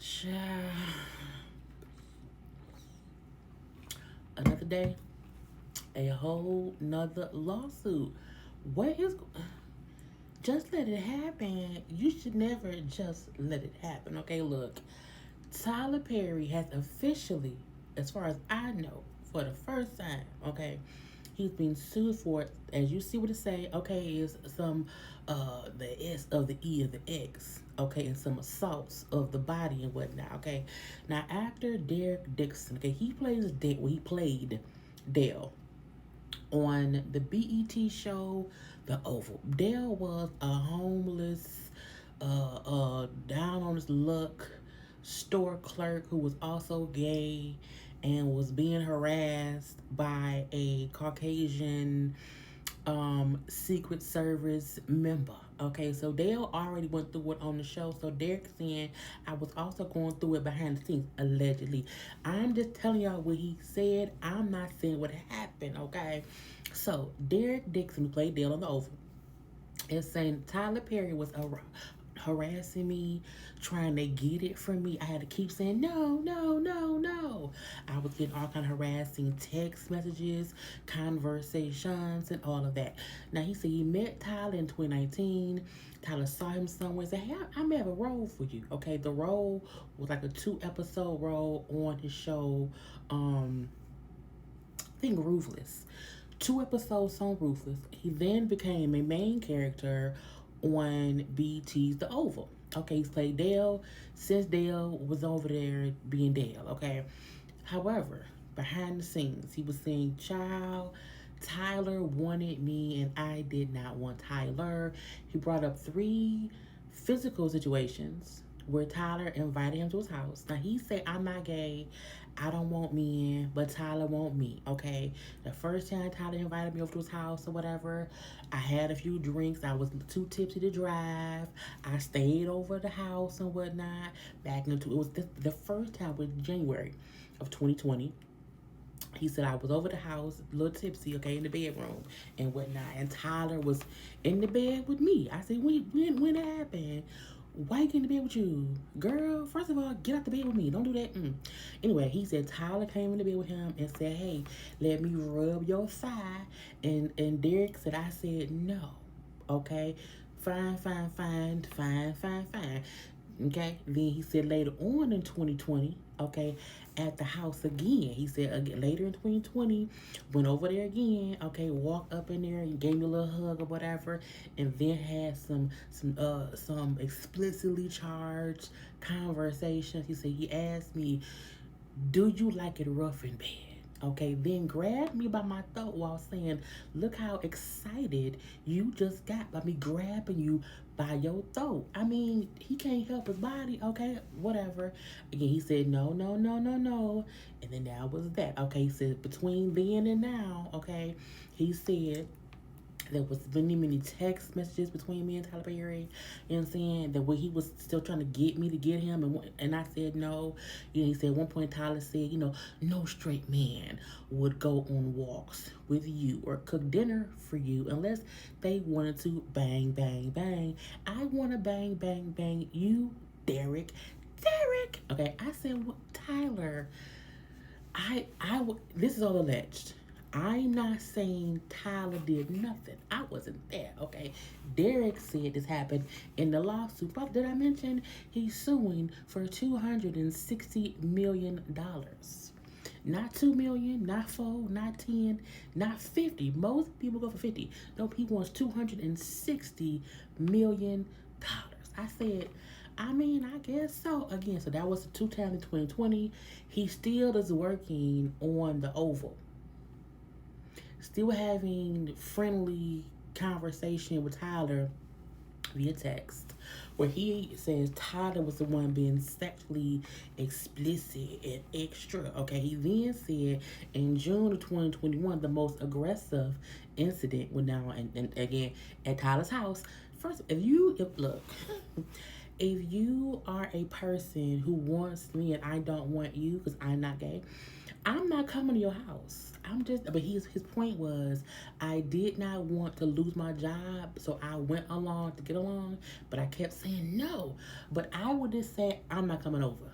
Child. Another day, a whole nother lawsuit. What is just let it happen? You should never just let it happen. Okay, look. Tyler Perry has officially, as far as I know, for the first time, okay, he's being sued for, as you see what it say, okay, is some the S of the E of the X, okay, and some assaults of the body and whatnot, okay. Now actor Derek Dixon, okay, he played Dale on the BET show The Oval. Dale was a homeless, down on his luck store clerk who was also gay and was being harassed by a Caucasian Secret Service member. Okay, so Dale already went through it on the show. So Derek saying I was also going through it behind the scenes, allegedly. I'm just telling y'all what he said. I'm not saying what happened, okay? So Derek Dixon, who played Dale on the Oval, is saying Tyler Perry was harassing me, trying to get it from me. I had to keep saying no, no, no, no. I was getting all kind of harassing text messages, conversations, and all of that. Now he said he met Tyler in 2019. Tyler saw him somewhere and said, "Hey, I may have a role for you." Okay, the role was like a 2 episode role on his show. I think Ruthless. 2 episodes on Ruthless. He then became a main character on BT's The Oval. Okay, he's played Dale since Dale was over there being Dale. Okay, however, behind the scenes, he was saying, "Child, Tyler wanted me, and I did not want Tyler." He brought up 3 physical situations where Tyler invited him to his house. Now he said, "I'm not gay. I don't want men, but Tyler want me." Okay. The first time Tyler invited me over to his house or whatever, I had a few drinks. I was too tipsy to drive. I stayed over the house and whatnot. Back into it was the first time was January of 2020. He said I was over the house, a little tipsy, okay, in the bedroom and whatnot. And Tyler was in the bed with me. I said, when it happened? Why you get in the bed with you? Girl, first of all, get out the bed with me. Don't do that. Anyway, he said Tyler came in the bed with him and said, "Hey, let me rub your thigh." And Derek said, I said, "No." Okay. Fine, fine, fine, fine, fine, fine. Okay. Then he said later on in 2020, okay, at the house again. He said again later in 2020, went over there again, okay, walked up in there and gave me a little hug or whatever, and then had some explicitly charged conversations. He said he asked me, "Do you like it rough in bed?" Okay, then grabbed me by my throat while saying, "Look how excited you just got by me grabbing you by your throat." I mean, he can't help his body, okay? Whatever. Again, he said, "No, no, no, no, no." And then that was that. Okay, he said, between then and now, okay, he said, there was many, many text messages between me and Tyler Perry. You know what I'm saying? That where he was still trying to get me to get him, and I said no. You know, he said at one point Tyler said, "No straight man would go on walks with you or cook dinner for you unless they wanted to bang, bang, bang. I want to bang, bang, bang you, Derek." Derek. Okay, I said, well, Tyler, this is all alleged. I'm not saying Tyler did nothing. I wasn't there, okay? Derek said this happened in the lawsuit. But did I mention he's suing for $260 million? Not 2 million, not 4, not 10, not 50. Most people go for 50. No, he wants $260 million. I said, I mean, I guess so. Again, so that was the 2 times in 2020. He still is working on the Oval, still having friendly conversation with Tyler via text, where he says Tyler was the one being sexually explicit and extra. Okay, he then said in June of 2021, the most aggressive incident went down, and again at Tyler's house. First, if look, if you are a person who wants me and I don't want you because I'm not gay, I'm not coming to your house. I'm just, but his point was, I did not want to lose my job, so I went along to get along, but I kept saying no. But I would just say, I'm not coming over.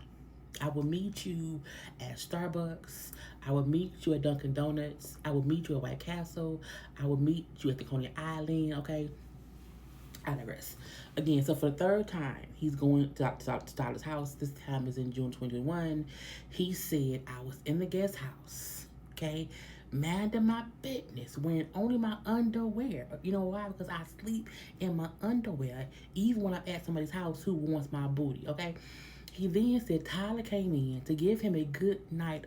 I will meet you at Starbucks. I will meet you at Dunkin' Donuts. I will meet you at White Castle. I will meet you at the Coney Island. Okay, I digress. Again, so for the third time, he's going to Tyler's house. This time is in June 2021. He said, I was in the guest house, okay, minding my business, wearing only my underwear. You know why? Because I sleep in my underwear, even when I'm at somebody's house who wants my booty, okay? He then said Tyler came in to give him a good night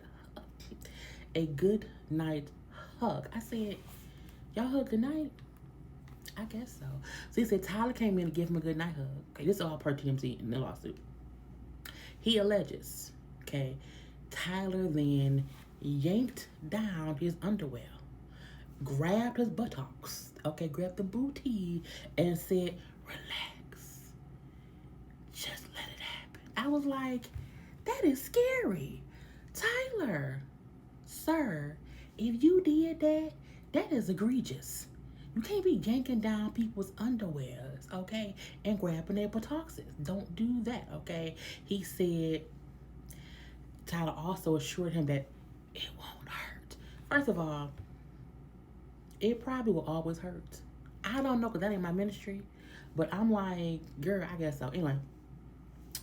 hug. I said, y'all hug good night? I guess so. So he said Tyler came in to give him a good night hug. Okay, this is all per TMZ in the lawsuit. He alleges, okay, Tyler then yanked down his underwear, grabbed his buttocks, okay, grabbed the booty, and said, relax. Just let it happen. I was like, that is scary. Tyler, sir, if you did that, that is egregious. You can't be yanking down people's underwears, okay, and grabbing their buttocks. Don't do that, okay? He said, Tyler also assured him that it won't hurt. First of all, it probably will always hurt. I don't know because that ain't my ministry, but I'm like, girl, I guess so. Anyway,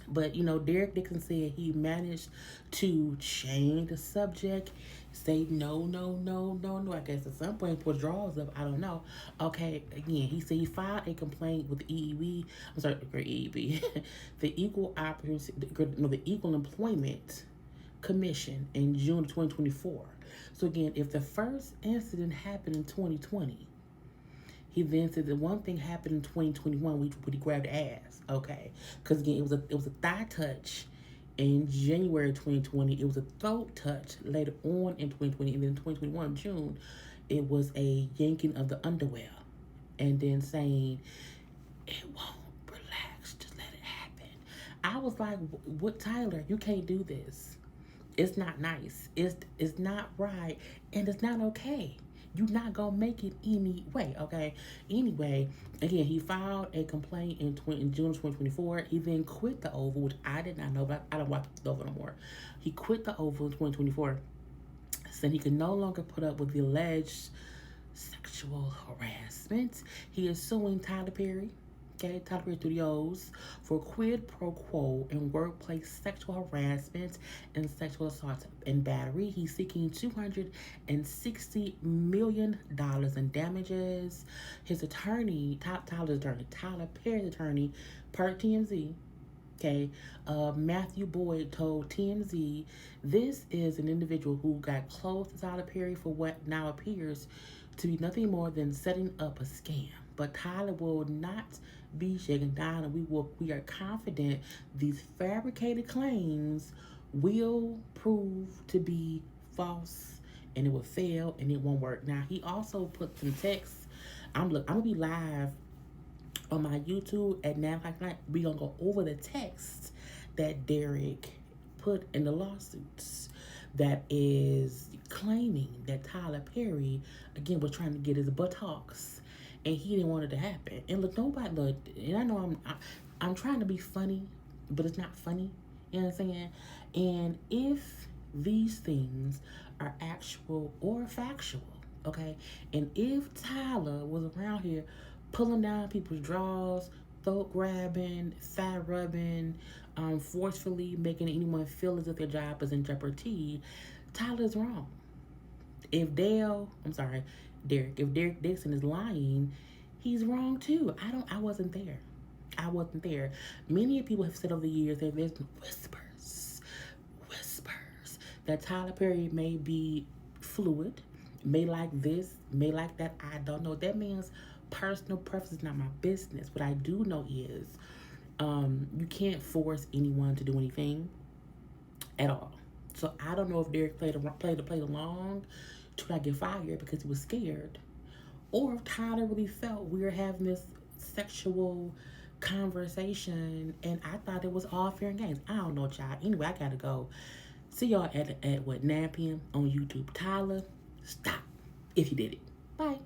but you know, Derek Dixon said he managed to change the subject, say no, no, no, no, no. I guess at some point put draws up. I don't know. Okay, again, he said he filed a complaint with the EEB. I'm sorry, EEB, the Equal Opportunity, the Equal Employment Commission in June of 2024. So again, if the first incident happened in 2020. He then said that one thing happened in 2021 when he grabbed the ass. Okay, because again, it was a thigh touch in January 2020. It was a throat touch later on in 2020, and then in 2021 June, it was a yanking of the underwear, and then saying it won't relax, just let it happen. I was like, "What, Tyler? You can't do this. It's not nice. It's not right, and it's not okay." You're not gonna make it anyway, okay? Anyway, again, he filed a complaint in June of 2024. He then quit the Oval, which I did not know, but I don't watch the Oval no more. He quit the Oval in 2024, saying he could no longer put up with the alleged sexual harassment. He is suing Tyler Perry, okay, Tyler Perry Studios, for quid pro quo and workplace sexual harassment and sexual assault and battery. He's seeking $260 million in damages. His attorney, Tyler Perry's attorney, per TMZ, okay, Matthew Boyd told TMZ this is an individual who got close to Tyler Perry for what now appears to be nothing more than setting up a scam. But Tyler will not be shaken down, and we are confident these fabricated claims will prove to be false, and it will fail, and it won't work. Now he also put some text. I'm gonna be live on my YouTube at 9 o'clock tonight. We gonna go over the text that Derek put in the lawsuits that is claiming that Tyler Perry again was trying to get his buttocks, and he didn't want it to happen. And look, and I know I'm trying to be funny, but it's not funny. You know what I'm saying? And if these things are actual or factual, okay, and if Tyler was around here pulling down people's drawers, throat grabbing, thigh rubbing, forcefully making anyone feel as if their job is in jeopardy, Tyler's wrong. If Derek, if Derek Dixon is lying, he's wrong too. I wasn't there. I wasn't there. Many people have said over the years that there's been whispers, that Tyler Perry may be fluid, may like this, may like that. I don't know. That man's personal preference is not my business. What I do know is you can't force anyone to do anything at all. So I don't know if Derek played along to not get fired because he was scared, or if Tyler really felt we were having this sexual conversation, and I thought it was all fair and games. I don't know, y'all. Anyway, I gotta go. See y'all at what, 9 p.m. on YouTube. Tyler, stop if you did it. Bye.